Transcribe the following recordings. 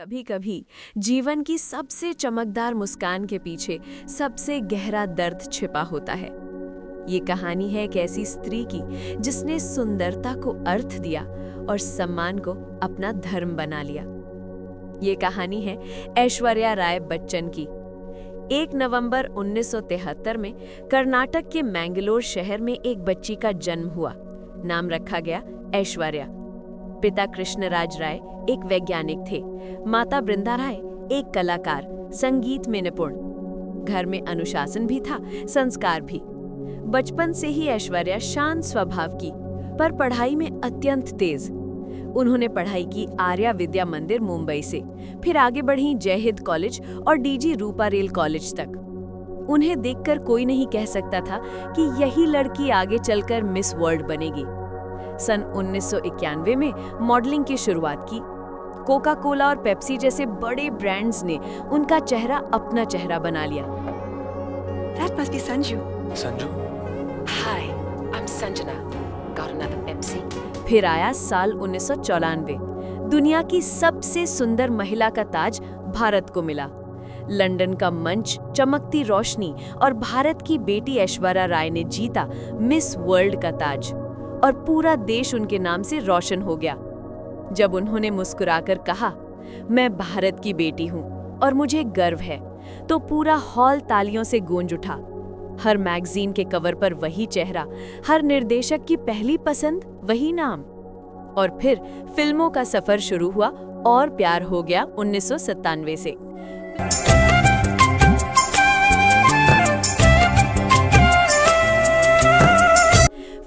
कभी कभी जीवन की सबसे चमकदार मुस्कान के पीछे सबसे गहरा दर्द छिपा होता है। ये कहानी है एक ऐसी स्त्री की जिसने सुंदरता को अर्थ दिया और सम्मान को अपना धर्म बना लिया। ये कहानी है ऐश्वर्या राय बच्चन की। 1 नवंबर 1973 में कर्नाटक के मैंगलोर शहर में एक बच्ची का जन्म हुआ। नाम रखा गया ऐश्वर्या। पिता कृष्णराज राय एक वैज्ञानिक थे, माता बृंदा राय एक कलाकार, संगीत में निपुण। घर में अनुशासन भी था, संस्कार भी। बचपन से ही ऐश्वर्या शांत स्वभाव की, पर पढ़ाई में अत्यंत तेज। उन्होंने पढ़ाई की आर्या विद्या मंदिर मुंबई से, फिर आगे बढ़ी जय हिंद कॉलेज और डीजी रूपारेल कॉलेज तक। उन्हें देखकर कोई नहीं कह सकता था कि यही लड़की आगे चलकर मिस वर्ल्ड बनेगी। सन 1991 में मॉडलिंग की शुरुआत की। कोका कोला और पेप्सी जैसे बड़े ब्रांड्स ने उनका चेहरा अपना चेहरा बना लिया। That must be Sanju. Sanju? Hi, I'm Sanjana. Got another Pepsi? फिर आया साल 1994। दुनिया की सबसे सुंदर महिला का ताज भारत को मिला। लंदन का मंच, चमकती रोशनी और भारत की बेटी ऐश्वर्या राय ने जीता मिस वर्ल्ड का ताज और पूरा देश उनके नाम से रोशन हो गया। जब उन्होंने मुस्कुराकर कहा, मैं भारत की बेटी हूं और मुझे गर्व है, तो पूरा हॉल तालियों से गूंज उठा। हर मैगजीन के कवर पर वही चेहरा, हर निर्देशक की पहली पसंद वही नाम। और फिर फिल्मों का सफर शुरू हुआ और प्यार हो गया 1997 से।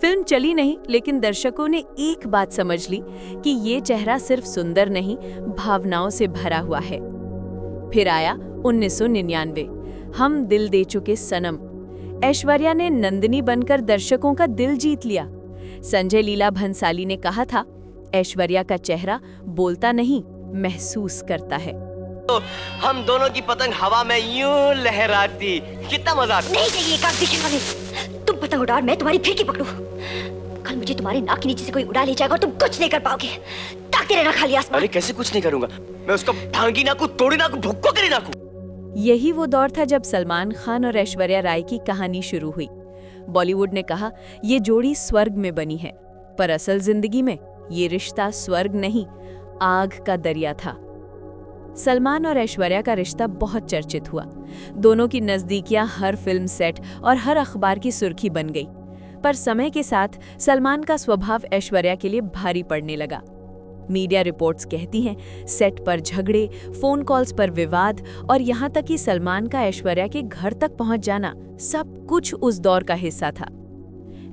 फिल्म चली नहीं, लेकिन दर्शकों ने एक बात समझ ली कि ये चेहरा सिर्फ सुंदर नहीं, भावनाओं से भरा हुआ है। फिर आया 1999, हम दिल दे चुके सनम। ऐश्वर्या ने नंदिनी बनकर दर्शकों का दिल जीत लिया। संजय लीला भंसाली ने कहा था, ऐश्वर्या का चेहरा बोलता नहीं, महसूस करता है। तो हम दोनों की पतंग हवा में यूं लहराती, कितना मजा आता। नहीं चाहिए काग दिखे वाले। तुम पतंग उड़ाओ, मैं तुम्हारी फिरकी पकड़ूं। कल मुझे तुम्हारे नाक के नीचे से कोई उड़ा ले जाएगा और तुम कुछ नहीं कर पाओगे। ताकते रहना खाली आसमान। अरे कैसे कुछ नहीं करूंगा? मैं उसको भांगी नाकू, तोड़ी नाकू, भुक्को करी नाकू। यही वो दौर था जब सलमान खान और ऐश्वर्या राय की कहानी शुरू हुई। बॉलीवुड ने कहा, ये जोड़ी स्वर्ग में बनी है, पर असल जिंदगी में ये रिश्ता स्वर्ग नहीं, आग का दरिया था। सलमान और ऐश्वर्या का रिश्ता बहुत चर्चित हुआ। दोनों की नजदीकियां हर फिल्म सेट और हर अखबार की सुर्खी बन गई। पर समय के साथ सलमान का स्वभाव ऐश्वर्या के लिए भारी पड़ने लगा। मीडिया रिपोर्ट्स कहती हैं, सेट पर झगड़े, फोन कॉल्स पर विवाद और यहाँ तक कि सलमान का ऐश्वर्या के घर तक पहुँच जाना, सब कुछ उस दौर का हिस्सा था।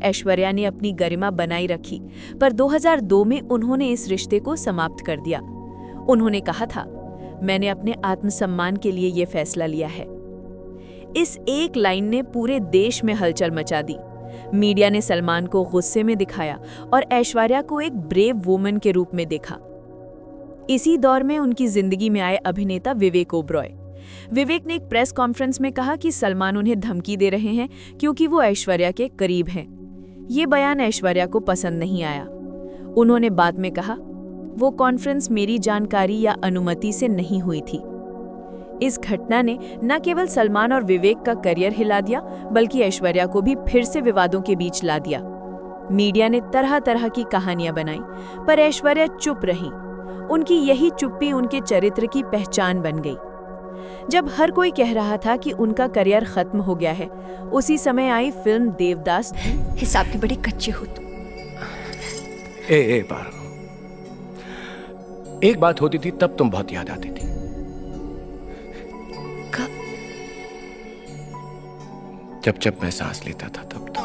ऐश्वर्या ने अपनी गरिमा बनाई रखी, पर 2002 में उन्होंने इस रिश्ते को समाप्त कर दिया। उन्होंने कहा था, मैंने अपने आत्मसम्मान के लिए ये फैसला लिया है। इस एक लाइन ने पूरे देश में हलचल मचा दी। मीडिया ने सलमान को गुस्से में दिखाया और ऐश्वर्या को एक ब्रेव वुमन के रूप में देखा। इसी दौर में उनकी जिंदगी में आए अभिनेता विवेक ओबरॉय। विवेक ने एक प्रेस कॉन्फ्रेंस में कहा कि सलमान उन्हें धमकी दे रहे हैं क्योंकि वो ऐश्वर्या के करीब हैं। ये बयान ऐश्वर्या को पसंद नहीं आया। उन्होंने बाद में कहा, वो कॉन्फ्रेंस मेरी जानकारी या अनुमति से नहीं हुई थी। इस घटना ने न केवल सलमान और विवेक का करियर हिला दिया, बल्कि ऐश्वर्या को भी फिर से विवादों के बीच ला दिया। मीडिया ने तरह तरह की कहानियां बनाई, पर ऐश्वर्या चुप रही। उनकी यही चुप्पी उनके चरित्र की पहचान बन गई। जब हर कोई कह रहा था कि उनका करियर खत्म हो गया है, उसी समय आई फिल्म देवदास। हिसाब के बड़े कच्चे हो तुम। पारो, एक बात होती थी तब तुम बहुत याद आती थी। कब? जब जब मैं सांस लेता था तब तो।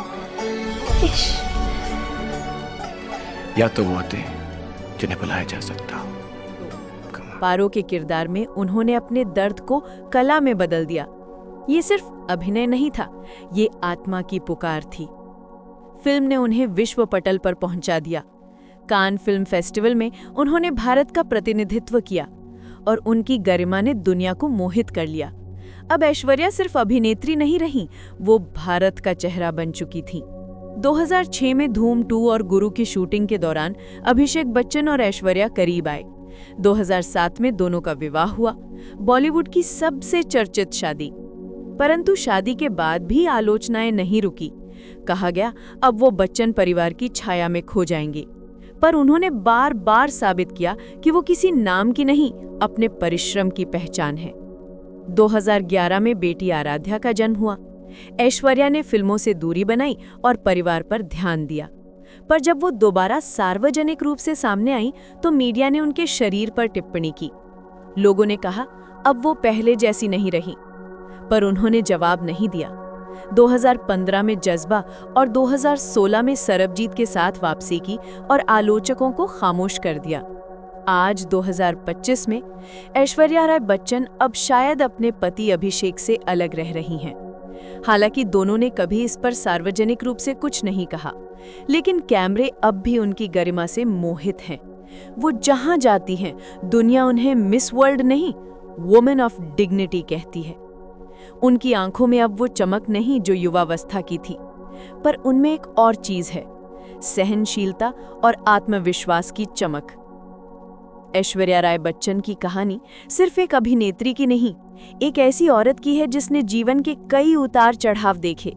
या तो वो थे जिन्हें बुलाया जा सकता हो। पारो के किरदार में उन्होंने अपने दर्द को कला में बदल दिया। ये सिर्फ अभिनय नहीं था, ये आत्मा की पुकार थी। फिल्म ने उन्हें विश्व पटल पर पहुंचा दिया। कान फिल्म फेस्टिवल में उन्होंने भारत का प्रतिनिधित्व किया और उनकी गरिमा ने दुनिया को मोहित कर लिया। अब ऐश्वर्या सिर्फ अभिनेत्री नहीं रही, वो भारत का चेहरा बन चुकी थी। 2006 में धूम 2 और गुरु की शूटिंग के दौरान अभिषेक बच्चन और ऐश्वर्या करीब आए, 2007 में दोनों का विवाह हुआ, बॉलीवुड की सबसे चर्चित शादी। परंतु शादी के बाद भी आलोचनाएं नहीं रुकी। कहा गया अब वो बच्चन परिवार की छाया में खो जाएंगे, पर उन्होंने बार बार साबित किया कि वो किसी नाम की नहीं, अपने परिश्रम की पहचान है। 2011 में बेटी आराध्या का जन्म हुआ। ऐश्वर्या ने फिल्मों से दूरी बनाई और परिवार पर ध्यान दिया, पर जब वो दोबारा सार्वजनिक रूप से सामने आई तो मीडिया ने उनके शरीर पर टिप्पणी की। लोगों ने कहा अब वो पहले जैसी नहीं रही, पर उन्होंने जवाब नहीं दिया। 2015 में जज्बा और 2016 में सरबजीत के साथ वापसी की और आलोचकों को खामोश कर दिया। आज 2025 में ऐश्वर्या राय बच्चन अब शायद अपने पति अभिषेक से अलग रह रही हैं। हालांकि दोनों ने कभी इस पर सार्वजनिक रूप से कुछ नहीं कहा, लेकिन कैमरे अब भी उनकी गरिमा से मोहित हैं। वो जहां जाती हैं, दुनिया उन्हें मिस वर्ल्ड नहीं, वुमेन ऑफ डिग्निटी कहती है। उनकी आंखों में अब वो चमक नहीं जो युवावस्था की थी, पर उनमें एक और चीज है, सहनशीलता और आत्मविश्वास की चमक। ऐश्वर्या राय बच्चन की कहानी सिर्फ एक अभिनेत्री की नहीं, एक ऐसी औरत की है जिसने जीवन के कई उतार चढ़ाव देखे,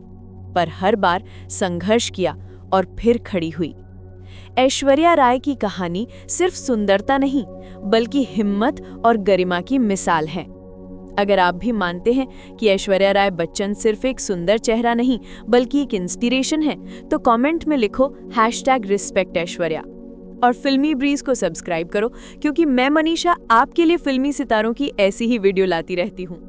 पर हर बार संघर्ष किया और फिर खड़ी हुई। ऐश्वर्या राय की कहानी सिर्फ सुंदरता नहीं, बल्कि हिम्मत और गरिमा की मिसाल है। अगर आप भी मानते हैं कि ऐश्वर्या राय बच्चन सिर्फ एक सुंदर चेहरा नहीं, बल्कि एक इंस्पिरेशन है, तो कमेंट में लिखो #respectAishwarya और फिल्मी ब्रीज को सब्सक्राइब करो, क्योंकि मैं मनीषा आपके लिए फिल्मी सितारों की ऐसी ही वीडियो लाती रहती हूँ।